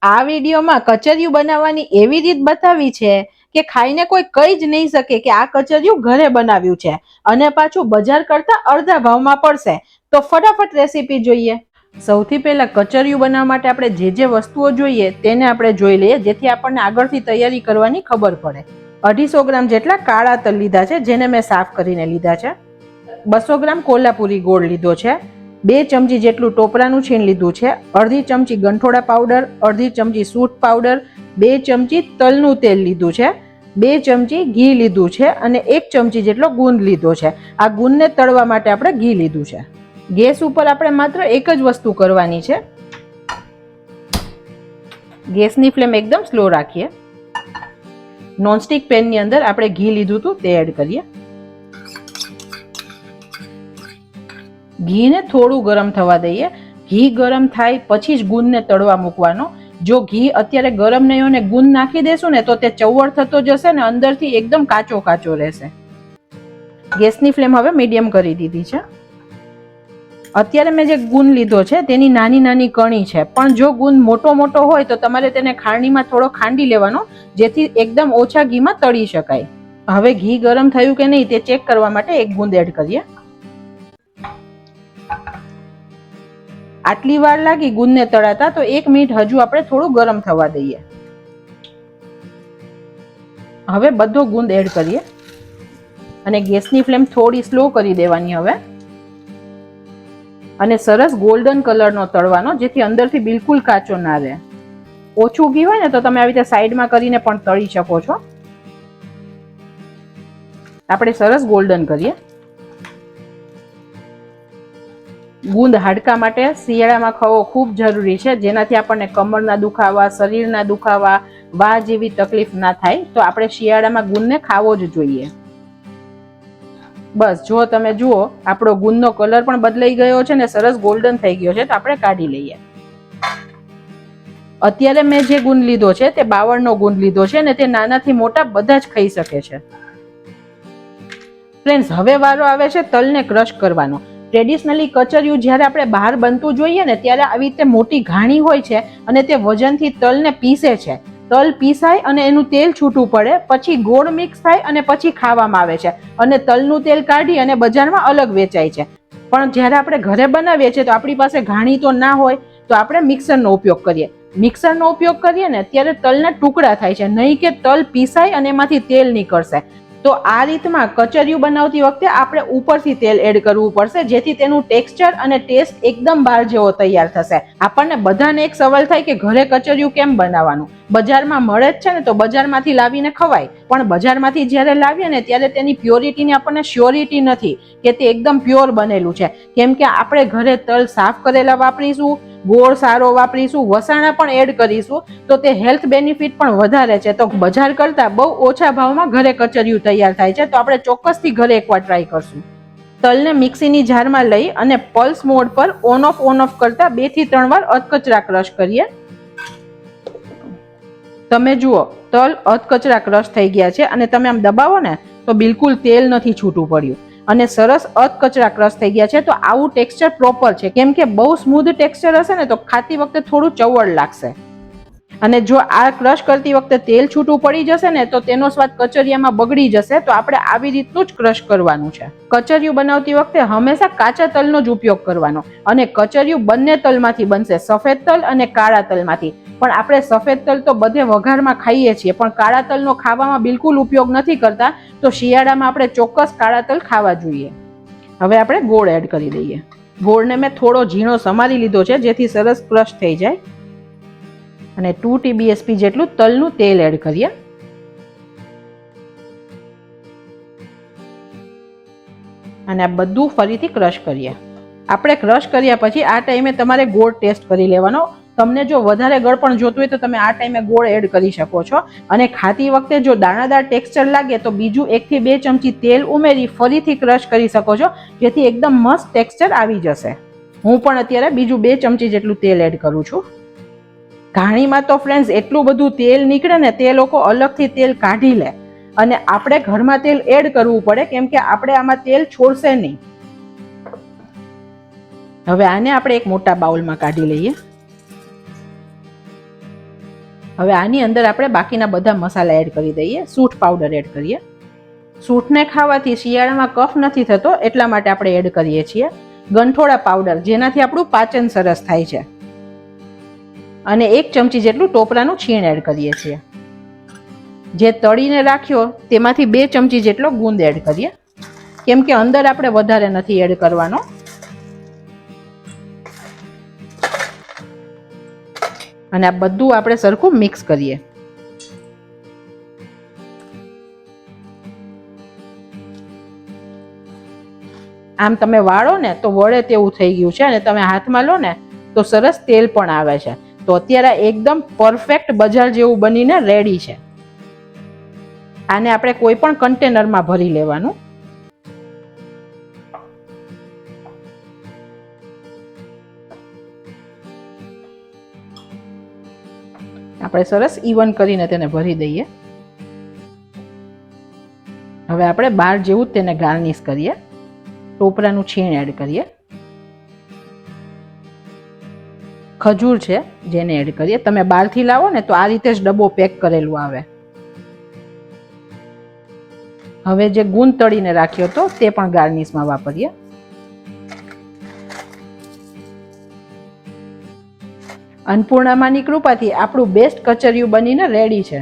આ વિડીયોમાં કચરિયું બનાવવાની એવી રીત બતાવી છે કે ખાઈને કોઈ કહી જ નહીં શકે કે આ કચરિયું ઘરે બનાવ્યું છે અને પાછું બજાર કરતા અડધા ભાવમાં પડશે. તો ફટાફટ રેસીપી જોઈએ. સૌથી પહેલા કચરિયું બનાવવા માટે આપણે જે વસ્તુઓ જોઈએ તેને આપણે જોઈ લઈએ, જેથી આપણને આગળથી તૈયારી કરવાની ખબર પડે. 250 ગ્રામ જેટલા કાળા તલ લીધા છે, જેને મેં સાફ કરીને લીધા છે. 200 ગ્રામ કોલ્હાપુરી ગોળ લીધો છે. 2 ચમચી જેટલું ટોપરાનું છીણ લીધું છે. અડધી ચમચી ગંઠોડા પાવડર, અડધી ચમચી સૂંઠ પાવડર, 2 ચમચી તલનું તેલ લીધું છે. 2 ચમચી ઘી લીધું છે અને 1 ચમચી જેટલો ગુંદ લીધો છે. આ ગુંદને તળવા માટે આપણે ઘી લીધું છે. ગેસ ઉપર આપણે માત્ર એક જ વસ્તુ કરવાની છે. ગેસની ફ્લેમ એકદમ સ્લો રાખીએ. નોનસ્ટિક પેનની અંદર આપણે ઘી લીધું હતું તે એડ કરીએ. ઘીને થોડું ગરમ થવા દઈએ. ઘી ગરમ થાય પછી જ ગુંદને તળવા મૂકવાનો. જો ઘી અત્યારે ગરમ નહીં હોય ને ગુંદ નાખી દેશું ને તો તે ચવડ થતો જશે ને અંદરથી એકદમ કાચો કાચો રહેશે. ગેસની ફ્લેમ હવે મીડિયમ કરી દીધી છે. અત્યારે મેં જે ગુંદ લીધો છે તેની નાની નાની કણી છે, પણ જો ગુંદ મોટો મોટો હોય તો તમારે તેને ખાંડણીમાં થોડો ખાંડી લેવાનો, જેથી એકદમ ઓછા ઘીમાં તળી શકાય. હવે ઘી ગરમ થયું કે નહીં તે ચેક કરવા માટે એક ગુંદ એડ કરીએ. આટલી વાર લાગી ગુંદને તળાતા, તો 1 મિનિટ હજુ આપણે થોડું ગરમ થવા દઈએ. હવે બધો ગુંદ એડ કરીએ અને ગેસની ફ્લેમ થોડી સ્લો કરી દેવાની હવે, અને સરસ ગોલ્ડન કલરનો તળવાનો, જેથી અંદરથી બિલકુલ કાચો ના રહે. ઓછું ઘી હોય ને તો તમે આવી રીતે સાઈડમાં કરીને પણ તળી શકો છો. આપણે સરસ ગોલ્ડન કરીએ. ગુંદ હાડકા માટે શિયાળામાં ખાવો ખૂબ જરૂરી છે, જેનાથી આપણને કમરના દુખાવા, શરીરના દુખાવા, વા જેવી તકલીફ ના થાય. તો આપણે શિયાળામાં ગુંદને ખાવો જ જોઈએ. બસ જો તમે જુઓ, આપણો ગુંદનો કલર પણ બદલાઈ ગયો છે ને સરસ ગોલ્ડન થઈ ગયો છે, તો આપણે કાઢી લઈએ. અત્યારે મેં જે ગુંદ લીધો છે તે 52નો ગુંદ લીધો છે અને તે નાનાથી મોટા બધા જ ખાઈ શકે છે. ફ્રેન્ડ્સ, હવે વારો આવે છે તલને ક્રશ કરવાનો. ટ્રેડિશનલી કચરિયું જ્યારે આપણે બહાર બનતું જોઈએ ને ત્યારે આવી રીતે મોટી ઘાણી હોય છે અને તે વજનથી તલને પીસે છે. તલ પીસાય અને એનું તેલ છૂટું પડે, પછી ગોળ મિક્સ થાય અને પછી ખાવામાં આવે છે, અને તલનું તેલ કાઢી અને બજારમાં અલગ વેચાય છે. પણ જ્યારે આપણે ઘરે બનાવીએ છીએ તો આપણી પાસે ઘાણી તો ના હોય, તો આપણે મિક્સરનો ઉપયોગ કરીએ. મિક્સરનો ઉપયોગ કરીએ ને ત્યારે તલના ટુકડા થાય છે, નહીં કે તલ પીસાય અને એમાંથી તેલ નીકળશે. તો આ રીતમાં કચરિયું બનાવતી વખતે આપણે ઉપરથી તેલ એડ કરવું પડશે, જેથી તેનું ટેક્સચર અને ટેસ્ટ એકદમ બહાર જેવો તૈયાર થશે. આપણને બધાને એક સવાલ થાય કે ઘરે કચરિયું કેમ બનાવવાનું? બજારમાં મળે જ છે ને, તો બજારમાંથી લાવીને ખવાય. પણ બજારમાંથી જ્યારે લાવીએ ને ત્યારે તેની પ્યોરિટીની આપણને શ્યોરિટી નથી કે તે એકદમ પ્યોર બનેલું છે, કેમ કે આપણે ઘરે તલ સાફ કરેલા વાપરીશું, ગોળ સારો વાપરીશું, વસાણા પણ એડ કરીશું, તો તે હેલ્થ બેનિફિટ પણ વધારે છે. તો બજાર કરતા બહુ ઓછા ભાવમાં ઘરે કચરિયું તૈયાર થાય છે, તો આપણે ચોક્કસથી ઘરે એકવાર ટ્રાય કરશું. તલને મિક્સીની જારમાં લઈ અને પલ્સ મોડ પર ઓન ઓફ કરતા 2 થી 3 વાર અધકચરા ક્રશ કરીએ. તમે જુઓ, તલ અધકચરા ક્રશ થઈ ગયા છે અને તમે આમ દબાવો ને તો બિલકુલ તેલ નથી છૂટું પડ્યું અને સરસ અધકચરા ક્રશ થઈ ગયા છે. તો આવું ટેક્સચર પ્રોપર છે, કેમ કે બહુ સ્મૂધ ટેક્સચર હશે ને તો ખાતી વખતે થોડું ચવડ લાગશે. અને જો આ ક્રશ કરતી વખતે તેલ છૂટું પડી જશે ને તો તેનો સ્વાદ કચરિયામાં બગડી જશે. તો આપણે આવી રીતનું જ ક્રશ કરવાનું છે. કચરિયું બનાવતી વખતે હંમેશા કાચા તલનો જ ઉપયોગ કરવાનો, અને કચરિયું બંને તલમાંથી બનશે, સફેદ તલ અને કાળા તલમાંથી. પણ આપણે સફેદ તલ તો બધે વઘારમાં ખાઈએ છીએ, પણ કાળા તલનો ખાવામાં બિલકુલ ઉપયોગ નથી કરતા. તો શિયાળામાં આપણે ચોક્કસ કાળા તલ ખાવા જોઈએ. હવે આપણે ગોળ એડ કરી દઈએ. ગોળને મેં થોડો ઝીણો સમારી લીધો છે, જેથી સરસ ક્રશ થઈ જાય. અને 2 TBSP જેટલું તલનું તેલ એડ કરીએ. અને આ બધું ફરીથી ક્રશ કરીએ. આપણે ક્રશ કર્યા પછી આ ટાઈમે તમારે ગોળ ટેસ્ટ કરી લેવાનો. તમને જો વધારે ગળપણ જોતું હોય તો તમે આ ટાઈમે ગોળ એડ કરી શકો છો. અને ખાતી વખતે જો દાણાદાર ટેક્સચર લાગે તો બીજું 1 થી 2 ચમચી તેલ ઉમેરી ફરીથી ક્રશ કરી શકો છો, જેથી એકદમ મસ્ત ટેક્સચર આવી જશે. હું પણ અત્યારે બીજું 2 ચમચી જેટલું તેલ એડ કરું છું. ઘાણીમાં તો ફ્રેન્ડ્સ એટલું બધું તેલ નીકળે ને, તે લોકો અલગથી તેલ કાઢી લે અને આપણે ઘરમાં તેલ એડ કરવું પડે, કેમ કે આપણે આમાં તેલ છોડશે નહીં. હવે આને આપણે એક મોટા બાઉલમાં કાઢી લઈએ. હવે આની અંદર આપણે બાકીના બધા મસાલા એડ કરી દઈએ. સૂંઠ પાવડર એડ કરીએ. સૂંઠને ખાવાથી શિયાળામાં કફ નથી થતો એટલા માટે આપણે એડ કરીએ છીએ. ગંઠોડા પાવડર, જેનાથી આપણું પાચન સરસ થાય છે. અને 1 ચમચી જેટલું ટોપરાનું છીણ એડ કરીએ છીએ. જે તળીને રાખ્યો તેમાંથી 2 ચમચી જેટલો ગુંદ એડ કરીએ, કેમ કે અંદર આપણે વધારે નથી એડ કરવાનો. અને આ બધું આપણે સરખું મિક્સ કરીએ. આમ તમે વાળો ને તો વળે તેવું થઈ ગયું છે, અને તમે હાથમાં લો ને તો સરસ તેલ પણ આવે છે. તો અત્યારે એકદમ પરફેક્ટ બજાર જેવું બનીને રેડી છે. આને આપણે કોઈ પણ કન્ટેનરમાં ભરી લેવાનું. આપણે સરસ ઇવન કરીને તેને ભરી દઈએ. હવે આપણે બાર જેવું જ તેને ગાર્નિશ કરીએ. ટોપરાનું છીણ એડ કરીએ. ખજૂર છે જેને એડ કરીએ. તમે બહારથી લાવો ને તો આ રીતે જ ડબ્બો પેક કરેલું આવે. હવે જે ગુંદ તળીને રાખ્યો હતો તે પણ ગાર્નિશમાં વાપરીએ. અન્નપૂર્ણામાની કૃપાથી આપણું બેસ્ટ કચરિયું બનીને રેડી છે.